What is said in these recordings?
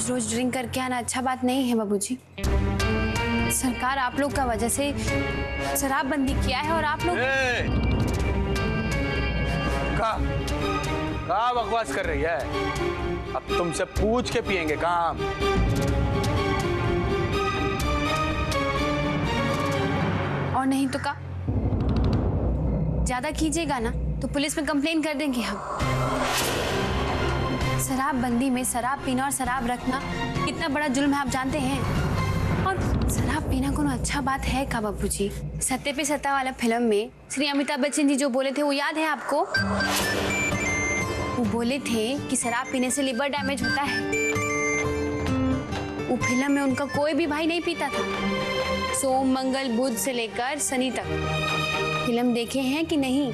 रोज रोज drink करके आना अच्छा बात नहीं है बाबूजी। सरकार आप लोग का वजह से शराबबंदी किया है और आप लोग कहाँ बकवास कर रही है? अब तुमसे पूछ के पियेंगे काम। और नहीं तो का ज्यादा कीजिएगा ना तो पुलिस में कंप्लेन कर देंगे हम। शराबबंदी में शराब पीना और शराब रखना कितना बड़ा जुल्म है आप जानते हैं। और शराब पीना कोनो अच्छा बात है का बाबूजी? सत्ते पे सत्ता वाला फिल्म में श्री अमिताभ बच्चन जी जो बोले थे वो याद है आपको? वो बोले थे कि शराब पीने से लिवर डैमेज होता है। वो फिल्म में उनका कोई भी भाई नहीं पीता था, सोम मंगल बुध से लेकर शनि तक। फिल्म देखे हैं कि नहीं?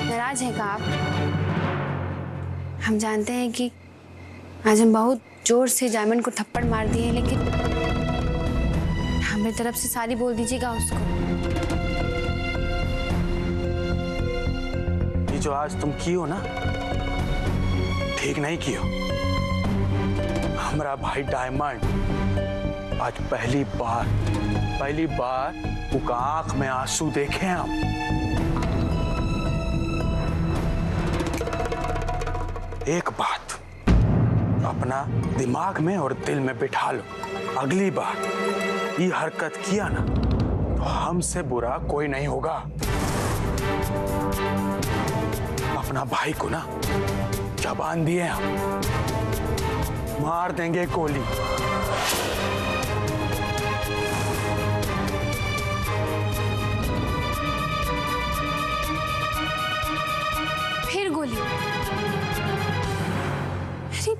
नाराज है का आप? हम जानते हैं कि आज हम बहुत जोर से जायमन को थप्पड़ मार दिए, लेकिन हमारी तरफ से सारी बोल दीजिएगा उसको। ये जो आज तुम की हो ना, ठीक नहीं की हो। हमारा भाई डायमंड आज पहली बार उसका आंख में आंसू देखे हम। एक बात अपना दिमाग में और दिल में बिठा लो, अगली बार ये हरकत किया ना तो हमसे बुरा कोई नहीं होगा। अपना भाई को ना जबान दिए हम, मार देंगे गोली। फिर गोली? अरे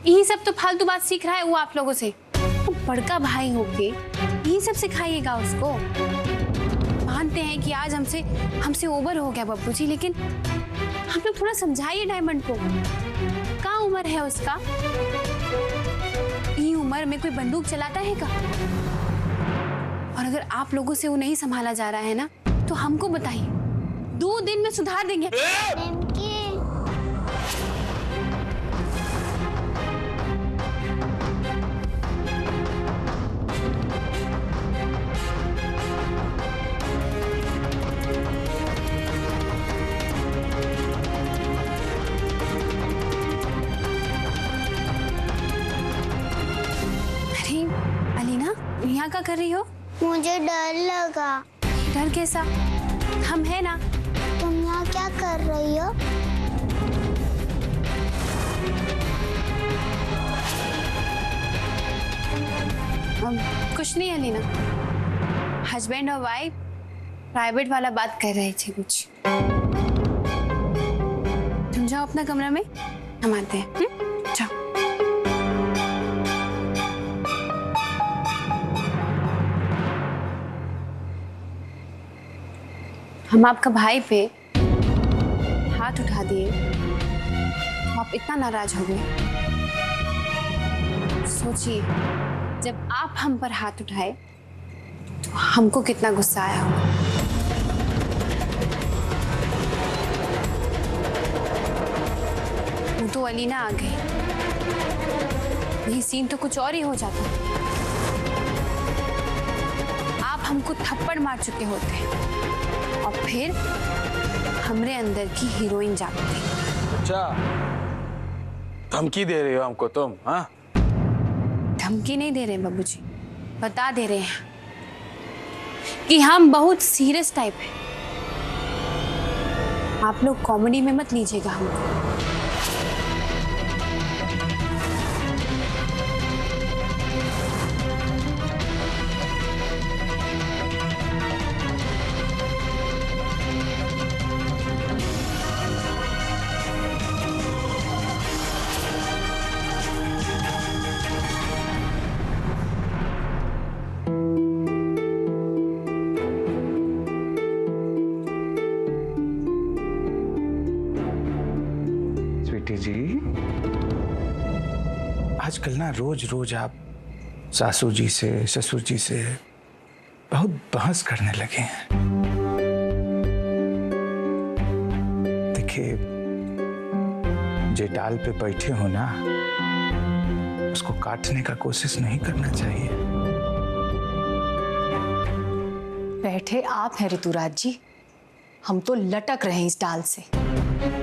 यही सब तो फालतू बात सीख रहा है वो आप लोगों से। वो बड़का भाई होके यही सब सिखाइएगा उसको। मानते हैं कि आज हमसे ओवर हो गया बाबूजी, लेकिन हम लोग थोड़ा समझाइए डायमंड को। क्या उम्र है उसका? ये उम्र में कोई बंदूक चलाता है का? और अगर आप लोगों से वो नहीं संभाला जा रहा है ना तो हमको बताइए, 2 दिन में सुधार देंगे। अलीना, यहाँ क्या कर रही हो? मुझे डर लगा। डर कैसा? हम है ना। तुम यहाँ क्या कर रही हो? कुछ नहीं अलीना, हस्बैंड और वाइफ प्राइवेट वाला बात कर रहे थे कुछ। तुम जाओ अपना कमरा में, हम आते हैं। जाओ। हम आपका भाई पे हाथ उठा दिए तो आप इतना नाराज हो गए। सोचिए, जब आप हम पर हाथ उठाए तो हमको कितना गुस्सा आया होगा। वो तो अलीना आ गई, ये सीन तो कुछ और ही हो जाता। आप हमको थप्पड़ मार चुके होते और फिर हमरे अंदर की हीरोइन जागती। अच्छा, धमकी दे रहे हो हमको तुम? हाँ, धमकी नहीं दे रहे बाबूजी, बता दे रहे हैं कि हम बहुत सीरियस टाइप है। आप लोग कॉमेडी में मत लीजिएगा हमको। जी, आजकल ना रोज रोज आप सासू जी से ससुर जी से बहुत बहस करने लगे हैं। देखिए, जे डाल पे बैठे हो ना, उसको काटने का कोशिश नहीं करना चाहिए। बैठे आप हैं ऋतुराज जी, हम तो लटक रहे हैं इस डाल से,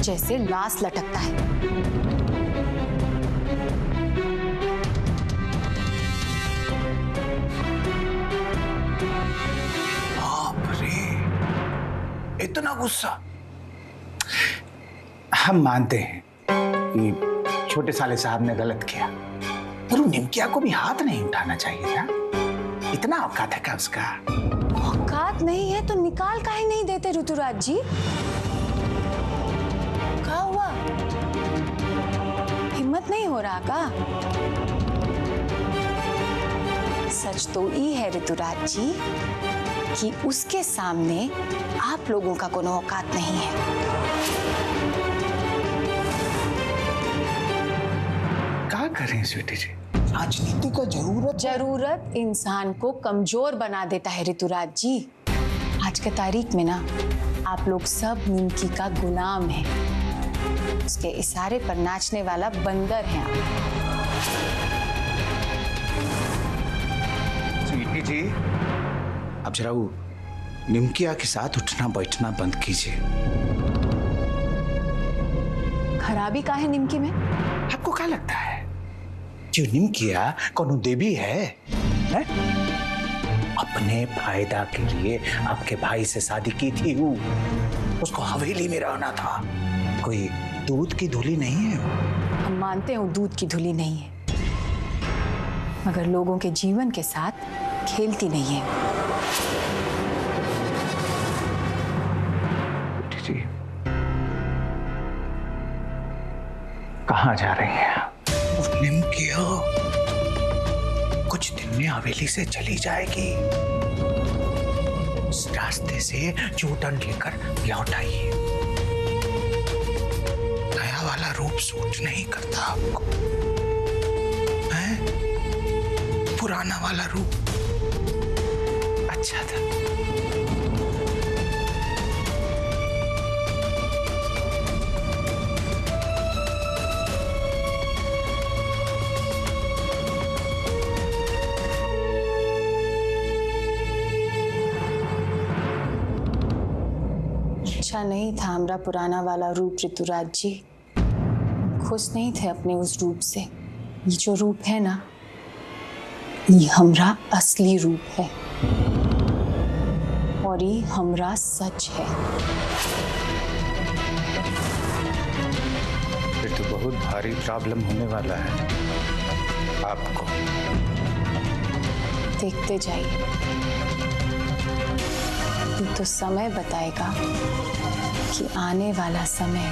जैसे लाश लटकता है। बाप रे, इतना गुस्सा। हम मानते हैं कि छोटे साले साहब ने गलत किया, पर वो निमकिया को भी हाथ नहीं उठाना चाहिए था। इतना औकात है क्या उसका? औकात नहीं है तो निकाल काहे नहीं देते ऋतुराज जी? क्या हुआ? हिम्मत नहीं हो रहा का? सच तो ये है ऋतुराज जी कि उसके सामने आप लोगों का कोनो औकात नहीं है। क्या करें स्वीटी जी? राजनीति का जरूरत इंसान को कमजोर बना देता है ऋतुराज जी। आज के तारीख में ना आप लोग सब निमकी का गुलाम हैं। उसके इशारे पर नाचने वाला बंदर है आप। स्वीटी जी, अब जरा वो निमकिया के साथ उठना बैठना बंद कीजिए। खराबी का है निमकी में? आपको क्या लगता है जो निमकिया कौन देवी है? अपने फायदा के लिए आपके भाई से शादी की थी वो। उसको हवेली में रहना था, कोई दूध की धुली नहीं है वो। हम मानते हैं वो दूध की धुली नहीं है, मगर लोगों के जीवन के साथ खेलती नहीं है। जी, कहाँ जा रही हैं? निमकिया कुछ दिन में हवेली से चली जाएगी। उस रास्ते से U-टर्न लेकर लौट आइए। नया वाला रूप सूट नहीं करता आपको, हैं? पुराना वाला रूप अच्छा था। अच्छा नहीं था हमारा पुराना वाला रूप ऋतुराज जी। खुश नहीं थे अपने उस रूप से। ये जो रूप है ना, ये हमारा असली रूप है और ये हमारा सच है। फिर तो बहुत भारी प्रॉब्लम होने वाला है आपको। देखते जाइए, ये तो समय बताएगा कि आने वाला समय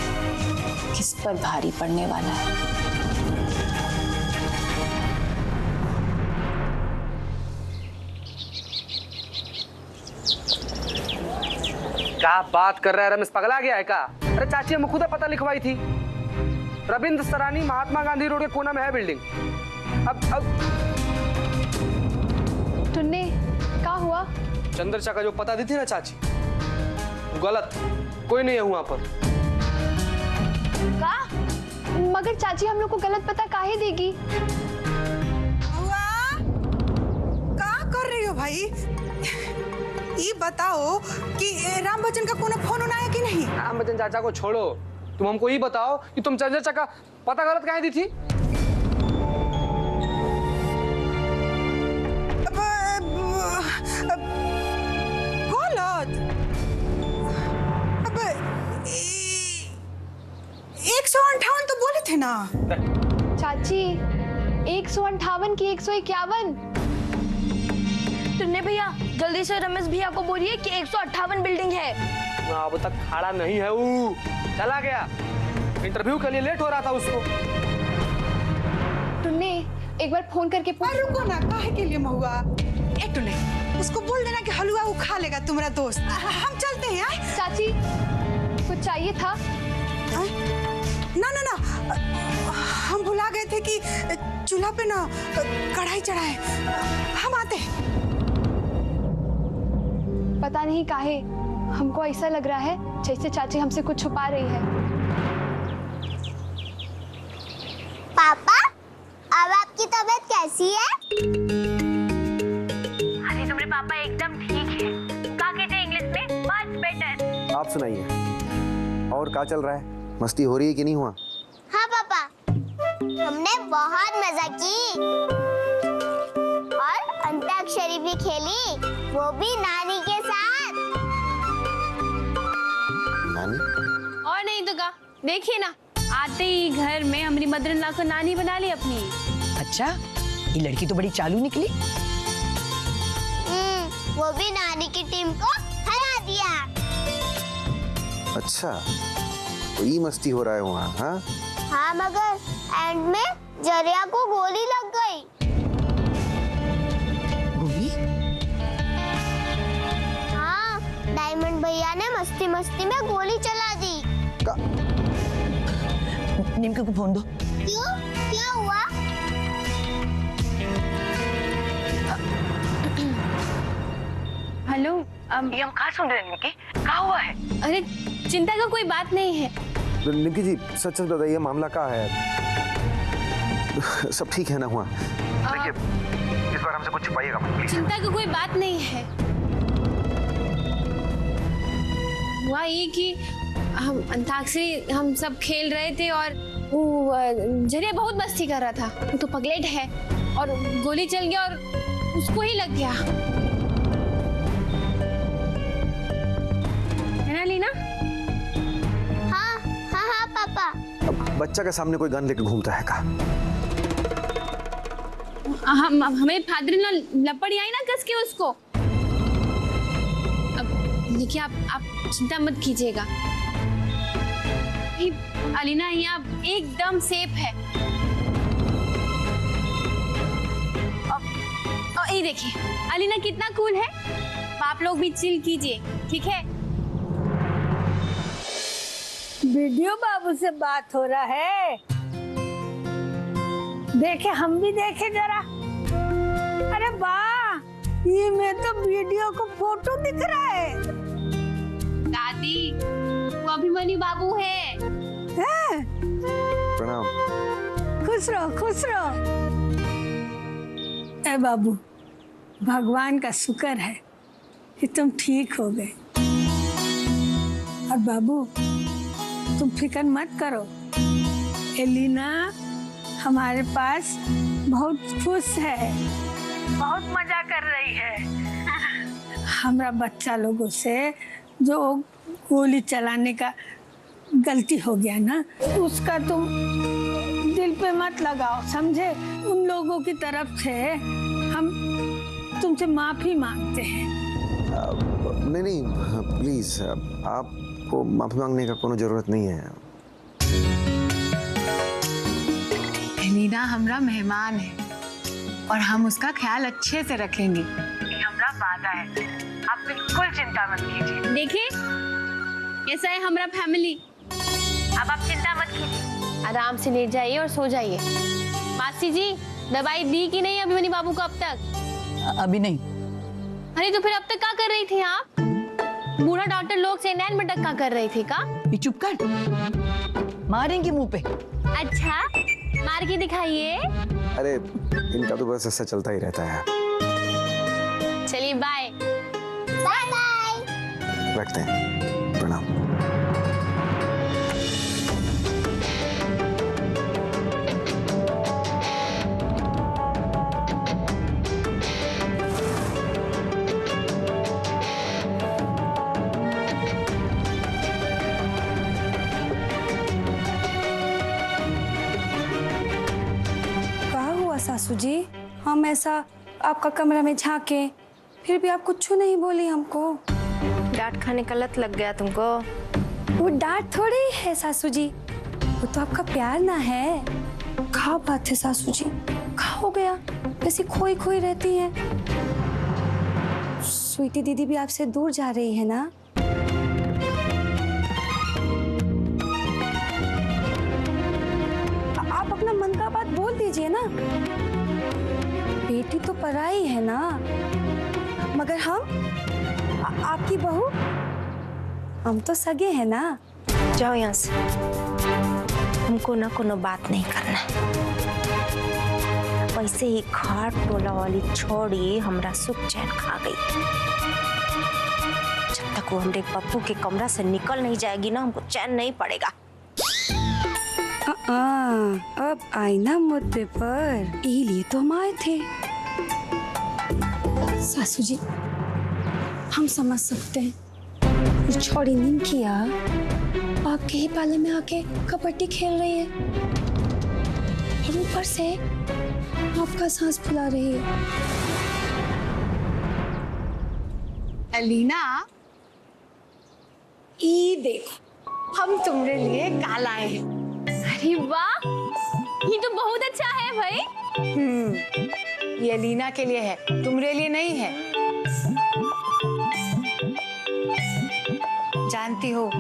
किस पर भारी पड़ने वाला है। क्या बात कर रहा है रमेश, पगला गया है क्या? अरे चाची हमको खुद पता लिखवाई थी। रविंद्र सरानी महात्मा गांधी रोड के कोना में है बिल्डिंग। अब टुन्ने, क्या हुआ? चंद्रचा का जो पता दी थी ना चाची, गलत, कोई नहीं है वहां पर। का? मगर चाची हम लोग को गलत पता काहे देगी? क्या कर रही हो भाई? ये बताओ कि राम बच्चन का कोनो फोन आया कि नहीं? राम बच्चन चाचा को छोड़ो, तुम हमको ये बताओ कि तुम चंद्रचा का पता गलत काहे दी थी? गलत? अब 158 तो बोले थे ना चाची 158 की 151। टुन्ने भैया जल्दी से रमेश भैया को बोलिए कि 158 बिल्डिंग है। अब तक खड़ा नहीं है वो, चला गया। इंटरव्यू के लिए लेट हो रहा था उसको। टुन्ने एक बार फोन करके पूछ। रुको ना, काहे के लिए महुआ? एक टुन्ने, उसको बोल देना कि हलवा वो खा लेगा तुम्हारा दोस्त। हम चलते हैं यार। चाची कुछ चाहिए था? ना ना ना, हम भुला गए थे कि चूल्हा पे ना कढ़ाई चढ़ाए। हम आते हैं। पता नहीं काहे हमको ऐसा लग रहा है जैसे चाची हमसे कुछ छुपा रही है। पापा, अब आपकी तबीयत कैसी है? अरे तुम्हारे पापा एकदम ठीक है। क्या कहते हैं इंग्लिश में? Much better. आप सुनाइए, और क्या चल रहा है? मस्ती हो रही है कि नहीं हुआ? हाँ पापा, हमने बहुत मजा की और अंताक्षरी भी खेली, वो भी नानी के साथ। नानी? और नहीं तो क्या, देखिए ना, आते ही घर में हमारी मदर-इन-लॉ को नानी बना ली अपनी। अच्छा, ये लड़की तो बड़ी चालू निकली। वो भी नानी की टीम को हरा दिया। अच्छा, तो ये मस्ती हो रहा है वहाँ, हाँ? हाँ मगर एंड में जरिया को गोली लग गई। गोली? हाँ, डायमंड भैया ने मस्ती मस्ती में गोली चला दी। निमकी को फोन दो। क्यों? क्या हुआ? हेलो, ये हम कहाँ सुन रहे हैं निमकी? क्या हुआ है? अरे चिंता का कोई बात नहीं है। निमकी जी, सच सच बताइए, मामला क्या है? सब ठीक है ना हुआ? देखिए, इस बार हमसे कुछ छुपाइएगा प्लीज। चिंता की कोई बात नहीं है। हुआ ये कि हम अंताक्षरी हम सब खेल रहे थे और वो जरिया बहुत मस्ती कर रहा था। वो तो पगलेट है और गोली चल गया और उसको ही लग गया। है ना लीना? हाँ हाँ हाँ पापा। अब बच्चा के सामने कोई गन लेके घूमता है का? हमें फादर ने लपड़ी आई ना कस के उसको। अब देखिए, आप चिंता मत कीजिएगा। अलीना यहाँ एकदम सेफ है। और ये देखिए, अलीना कितना कूल है। आप लोग भी चिल कीजिए, ठीक है? वीडियो बाबू से बात हो रहा है। देखे, हम भी देखे जरा। अरे वाह, ये में तो वीडियो को फोटो दिख रहा है। दादी, वो अभिमन्यु बाबू है। प्रणाम। खुश रहो, खुश रहो। ए बाबू, भगवान का शुक्र है कि तुम ठीक हो गए। और बाबू, तुम फिक्र मत करो। एलिना हमारे पास बहुत खुश है, बहुत मजा कर रही है। हमारा बच्चा लोगों से जो गोली चलाने का गलती हो गया ना, उसका तुम दिल पे मत लगाओ, समझे? उन लोगों की तरफ से हम तुमसे माफी मांगते हैं। नहीं, प्लीज, आपको माफी मांगने का कोई जरूरत नहीं है। नीना हमरा मेहमान है और हम उसका ख्याल अच्छे से रखेंगे। ये हमरा वादा है, आप बिल्कुल चिंता मत कीजिए। देखिए, कैसा है हमारा फैमिली। अब आप चिंता मत कीजिए, आराम से लेट जाइए और सो जाइए। मासी जी, दवाई दी कि नहीं अभिमन्यु बाबू को अब तक? अभी नहीं। अरे तो फिर अब तक क्या कर रही थी आप? बूढ़ा डॉक्टर लोग से नैन में टक्का कर रही थी का? ये चुप कर, मारेंगे मुंह पे। अच्छा, मार के दिखाइए। अरे इनका तो बस ऐसा चलता ही रहता है। चलिए, बाय बाय बाय। रखते हैं, प्रणाम। सासू जी, हम ऐसा आपका कमरा में झांके, फिर भी आप कुछ नहीं बोली हमको। डांट खाने का लत लग गया तुमको। वो डांट थोड़ी है सासू जी, वो तो आपका प्यार ना है। क्या बात है सासू जी, क्या हो गया? जैसे खोई खोई रहती हैं। स्वीटी दीदी भी आपसे दूर जा रही है ना? आप अपना मन का बात बोल दीजिए ना। बेटी तो पराई है ना, मगर हम आपकी बहू, हम तो सगे हैं ना। जाओ यहाँ से, हमको ना कोनो बात नहीं करना है। वैसे ही खाट टोला वाली छोड़ी हमरा सुख चैन खा गई। जब तक वो हमरे पप्पू के कमरा से निकल नहीं जाएगी ना, हमको चैन नहीं पड़ेगा। अब आई ना मुद्दे पर, इसीलिए तो हम आए थे। सासू जी, हम समझ सकते हैं ये छोड़ी निमकिया आपके ही पाले में आके कबड्डी खेल रही है और ऊपर से आपका सांस फुला रही है। अलीना, ये देखो हम तुम्हारे लिए काल आए हैं। अरे वाह, ये तो बहुत अच्छा है भाई। ये अलीना के लिए है, तुम्हारे लिए नहीं है। जानती हो,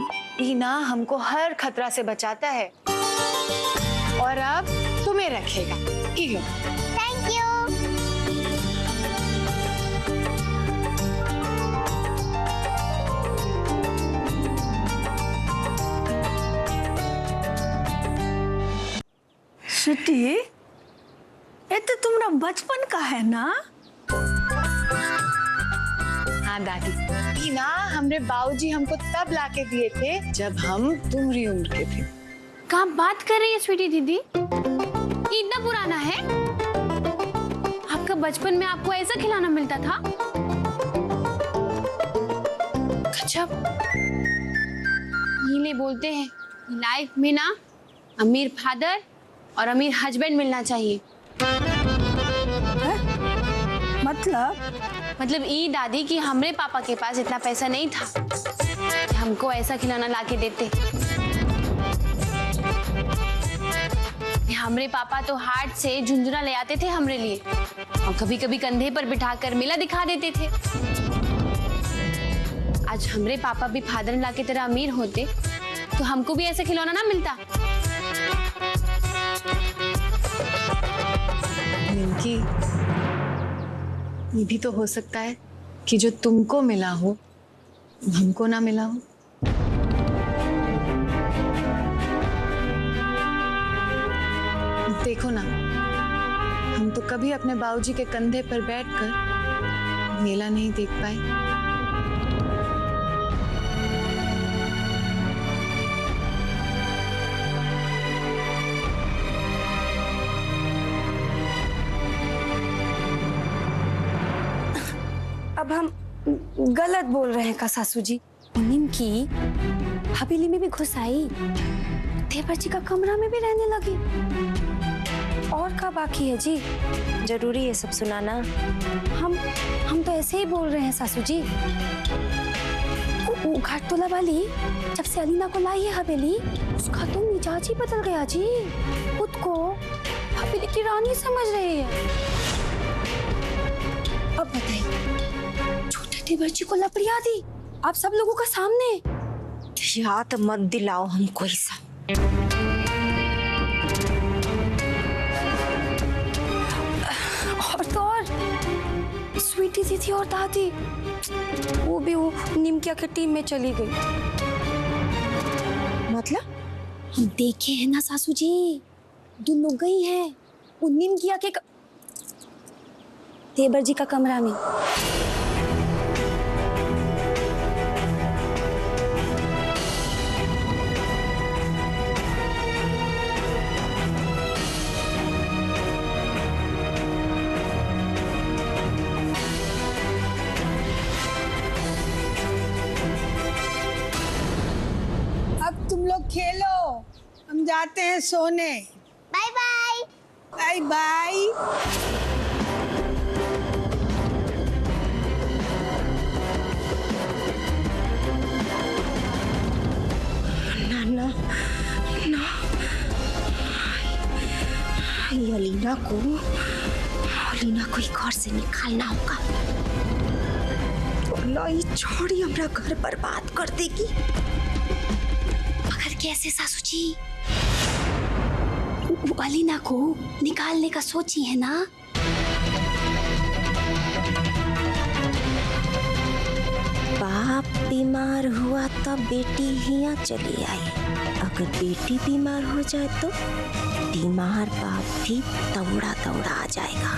लीना हमको हर खतरा से बचाता है और अब तुम्हें रखेगा। ये लो। Thank you. श्रुति, ये तो तुम्हारा बचपन का है ना? हाँ दादी, लीना हमरे बाबूजी हमको तब लाके दिए थे जब हम तुम्हारी उम्र के थे। क्या बात कर रही है स्वीटी दीदी? ये इतना पुराना है? आपका बचपन में आपको ऐसा खिलाना मिलता था? गजब। ये बोलते हैं लाइफ में ना अमीर फादर और अमीर हस्बैंड मिलना चाहिए। मतलब ये दादी कि हमरे पापा के पास इतना पैसा नहीं था कि हमको ऐसा खिलौना लाके देते। हमरे पापा तो हाट से झुंझुना ले आते थे हमरे लिए और कभी कभी कंधे पर बिठाकर मेला दिखा देते थे। आज हमरे पापा भी फादर ला की तरह अमीर होते तो हमको भी ऐसा खिलौना ना मिलता। निमकी, ये भी तो हो सकता है कि जो तुमको मिला हो हमको ना मिला हो। देखो ना, हम तो कभी अपने बाबूजी के कंधे पर बैठकर मेला नहीं देख पाए। अब हम गलत बोल रहे हैं का सासू जी? निमकी हवेली में भी घुस आई, देवर जी का कमरा में भी रहने लगी। और का बाकी है जी? जरूरी है सब सुनाना? हम तो ऐसे ही बोल रहे हैं सासू जी। वो घाटोला वाली जब से अलीना को लाई है हवेली, उसका तो मिजाज ही बदल गया जी। खुद को हवेली की रानी समझ रही है। अब बताइए, छोटे देवर जी को लपड़िया दी आप सब लोगों का सामने। याद मत दिलाओ हमको ऐसा। और तो और स्वीटी दीदी और दादी वो निमकिया के टीम में चली गई। मतलब? हम देखे हैं ना सासू जी, दोनों गई हैं वो निमकिया के देवर जी का कमरा में। तुम लोग खेलो, हम जाते हैं सोने। Bye bye. Bye bye. ना अलीना को ही घर से निकालना होगा। ये छोड़ी हमारा घर बर्बाद कर देगी। मगर कैसे सासू जी? वो अलीना को निकालने का सोची है ना? बाप बीमार हुआ तो बेटी ही यहाँ चली आई। अगर बेटी बीमार हो जाए तो बीमार बाप भी दौड़ा दौड़ा आ जाएगा।